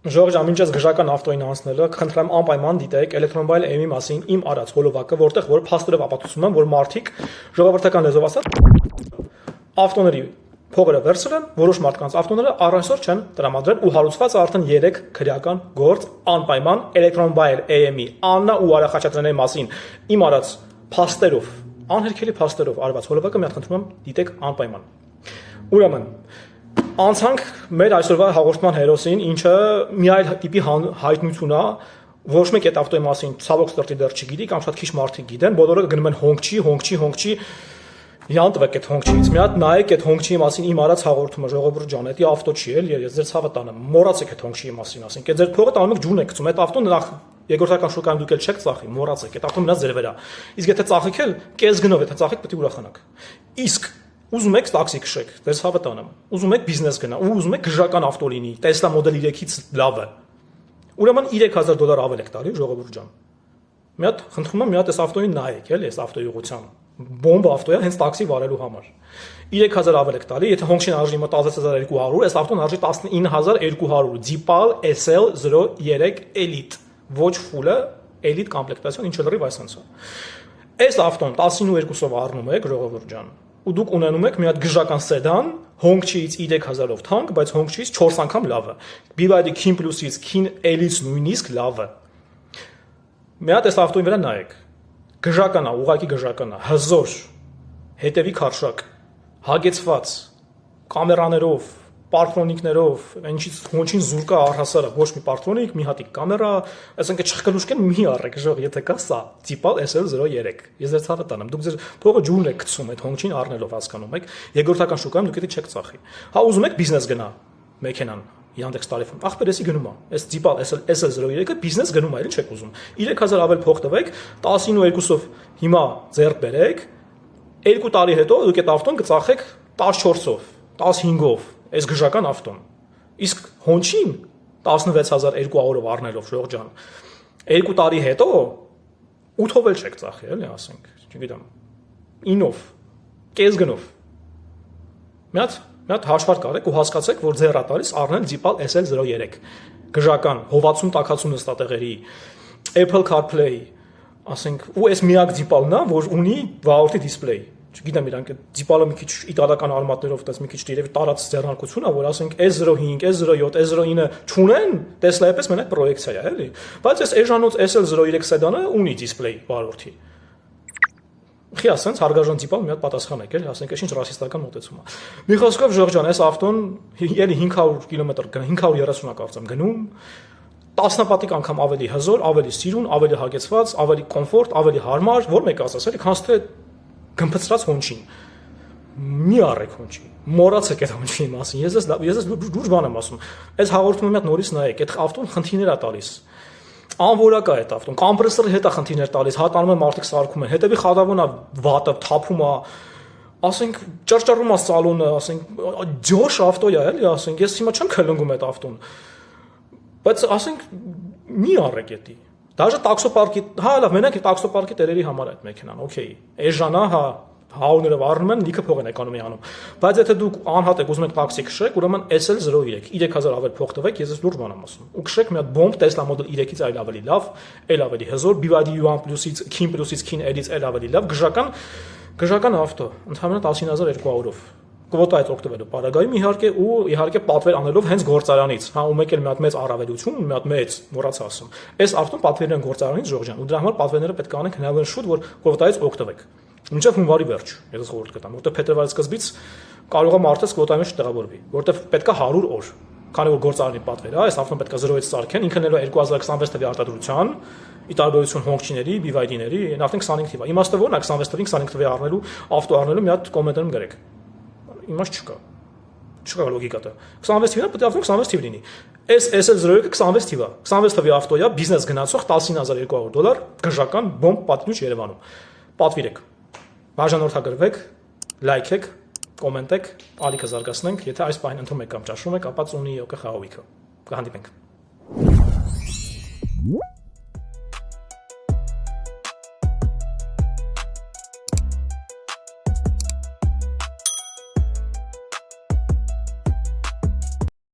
Ժորժան, մինչև գժական ավտոին անցնելը, խնդրեմ անպայման դիտեք էլեկտրոմոբայլ էմի մասին իմ արած հոլովակը, որտեղ որ փաստորով ապացուցում եմ, որ մարդիկ ժողովրդական լեզվով ասած ավտոների փողերը վերցրել են, որոշ մարդկանց ավտոները առայսօր չեն տրամադրել ու հարուցված է արդեն 3 քրեական գործ անպայման էլեկտրոմոբայլ էմի Աննա ու Արա Խաչատրյանների մասին իմ արած փաստերով, անհերքելի փաստերով արված հոլովակը մի հատ խնդրում եմ դիտեք անպայման։ Ուրեմն անցանք մեր այսօրվա հաղորդման հերոսին, ինչը մի այլ տիպի հայտնություն է, ոչ մեկ այդ ավտոյի մասին ցավոք սրտի դեռ չգիտի, կամ շատ քիչ մարդիկ գիտեն, բոլորը գնում են հոնգչի, յան տվեք այդ հոնգչից, մի հատ նայեք այդ հոնգչի մասին իմ արած հաղորդումը, ժողովուրդ ջան, դա ավտո չի էլի, ես ձեր ցավը տանեմ, մոռացեք այդ հոնգչի մասին, ասենք, այդ ձեր փողը տանում եք ջուրն եք գցում, այդ ավտոն նախ երկրորդական շուկայում դուք էլ չեք ծախի, մոռացեք, այդ ավտոն մնաց ձեր վրա։ Իսկ եթե ծախեք էլ, կես գնով, եթե ծախեք պետք է ուրախանաք։ Իսկ ուզում եք տաքսի քշեք, դες հավը տանեմ։ Ուզում եք բիզնես գնա, ուզում եք գժական ավտո լինի, Tesla Model 3-ից լավը։ Ուրեմն $3000 ավել եք տալի, ժողովուրդ ջան։ Մի հատ խնդրում եմ, մի հատ այս ավտոյին նայեք, էլի, այս ավտոյի ուղղությամբ։ Բոմբ ավտո է, հենց տաքսի վարելու համար։ 3000 ավել եք տալի, եթե հոնգշին արժի մոտ 16200, այս ավտոն արժի 19200, Jeepal SL03 Elite, ոչ full-ը, Elite կոմպլեկտացիոն, ինչ լրիվ այսպես է։ Այս ավտոն 19200-ով առնում եք, ժողովուրդ ջան։ Ու դուք ունենում եք մի հատ գժական սեդան, հոնգչից 3000-ով թանկ, բայց հոնգչից 4 անգամ լավը։ BYD King Plus-ից King Elite նույնիսկ լավը։ Մի հատ այս ավտոյի վրա նայեք։ Գժական է, ուղղակի գժական է, հզոր, հետևի քարշակ, հագեցված, կամերաներով, պարտրոնիկներով, ինչից հոնչին զուրկա առհասարակ, ոչ մի պարտրոնիկ, մի հատիկ կամերա, այսինքն չխկլուշկեն մի առեք, ժող, եթե կա սա, Jeepal SL03, ես ձեր ցավը տանեմ, դուք ձեր փողը ջուրն եք գցում այդ հոնչին առնելով, հասկանում եք, երկրորդական շուկայում դուք դա չեք ծախի։ Հա ուզում եք բիզնես գնա մեքենան, Yandex տարիֆում, ախպեր էսի գնում է, այս Jeepal SL03-ը բիզնես գնում է, էլ չեք ուզում։ 3000 ավել փող տվեք, 12-ով հիմա ձեռք բերեք, 2 տարի հետո դուք այդ ավտոն կծախեք 14-ով, 15-ով, այս գժական ավտոն։ Իսկ հոնչին 16200-ով առնելով, ժող ջան, 2 տարի հետո 8-ով էլ չեք ծախի, էլի ասենք, չգիտեմ, 9-ով, կես գնով։ Մի հատ հաշվարկ արեք ու հասկացեք, որ ձեռ է տալիս առնել Jeepal SL03, գժական, հովացում տաքացում նստատեղերի, Apple CarPlay, ասենք, ու այս միակ Jeepal-ն է, որ ունի վաղորդի դիսպլեյ։ Չգիտեմ իրանք Jeepal-ը մի քիչ իտալական արմատներով, դες մի քիչ դերև տարած ձեռնարկություն է, որ ասենք S05, S07, S09 չունեն, Tesla-ի պես մենակ պրոյեկցիա է, էլի։ Բայց այս էժանոց SL03 սեդանը ունի դիսպլեյ վաղորդի։ Խի ասենց հարգարժան Jeepal մի հատ պատասխան եք, էլի, ասենք, ինչ ռասիստական մոտեցում է։ Մի խոսքով ժող ջան, այս ավտոն էլի 500 կիլոմետր գնա, 530-ա կարծեմ գնում, տասնապատիկ անգամ ավելի հզոր, ավելի սիրուն, ավելի հագեցված, ավելի կոմֆորտ, ավելի հարմար, որ մեկ ասած, էլի, քանց թե գմփծրած հոնչին։ Մի առեք հոնչի։ Մոռացեք այդ հոնչի մասին։ Ես դուրս բան եմ ասում։ Այս հաղորդումը մի հատ նորից նայեք, այդ ավտոն խնդիրներ է տալիս։ Անորակ է այդ ավտոն, կոմպրեսորի հետ է խնդիրներ տալիս, հատանում են մարդիկ սարքում են, հետևի խադավոն է վատը, թափում է, ասենք ճռճռում է սալոնը, ասենք ջոշ ավտո է, էլի, ասենք ես հիմա չեմ քլնգում այդ ավտոն։ Բայց ասենք մի առեք էտի։ Դաժե տաքսոպարկի, հա լավ, մենակ տաքսոպարկի տերերի համար այդ մեքենան, օքեյ։ Էժանա, հա, հաուները վառնում են, լիքը փող են էկոնոմիանում։ Բայց եթե դուք անհատ եք ուզում եք տաքսի քշեք, ուրեմն SL03, 3000 ավել փող տվեք, ես դուրս բան եմ ասում։ Ու քշեք մի հատ բոմբ Tesla Model 3-ից այլ ավելի լավ, այլ ավելի հզոր, BYD Yuan Plus-ից, King Plus-ից, King Elite-ից այլ ավելի լավ, գժական avto, ընդհանրապես 10200-ով։ Կվոտայից օգտվելու պարագայում իհարկե պատվեր անելով հենց գործարանից, հա, ու մեկ էլ մի հատ մեծ առավելություն, մի հատ մեծ, մոռացա ասում։ Այս ավտոն պատվերն են գործարանից ժողջան, ու դրա համար պատվերները պետք է անենք հնարավոր շուտ, որ կվոտայից օգտվեք։ Մինչև հունվարի վերջ, ես խորհուրդ կտամ, որտեղ փետրվարի սկզբից կարող է մարդը կվոտայի մեջ տեղավորվի, որտեղ պետք է 100 օր, քանի որ գործարանի պատվեր է, այս ավտոն պետք է 0-ից սարքեն, ինքն էլ 2026 թվականի արտադրության, ի տարբերություն հոնգչիների, BYD-ների, արդեն 25 թվա։ Իմաստը ո՞րն է 26 թվին 25 թվի առնելու, ավտո առնելու մի հատ կոմենտարում գրեք։ Իմաստ չկա։ Չկա լոգիկա դա։ 26 թվին պետք է ավտոն 26 թիվ լինի։ Այս SL03-ը 26 թիվ է։ 26 թվի ավտո է, բիզնես գնացող $10200, գժական բոմբ պատմիչ Երևանում։ Պատվիրեք։ Բաժանորդագրվեք, լայքեք, կոմենտեք, ալիքը զարգացնենք, եթե այս պահին ընդունում եք կամ ճաշում եք, ապա ծունի յոկը խաղովիքը։ Կհանդիպենք։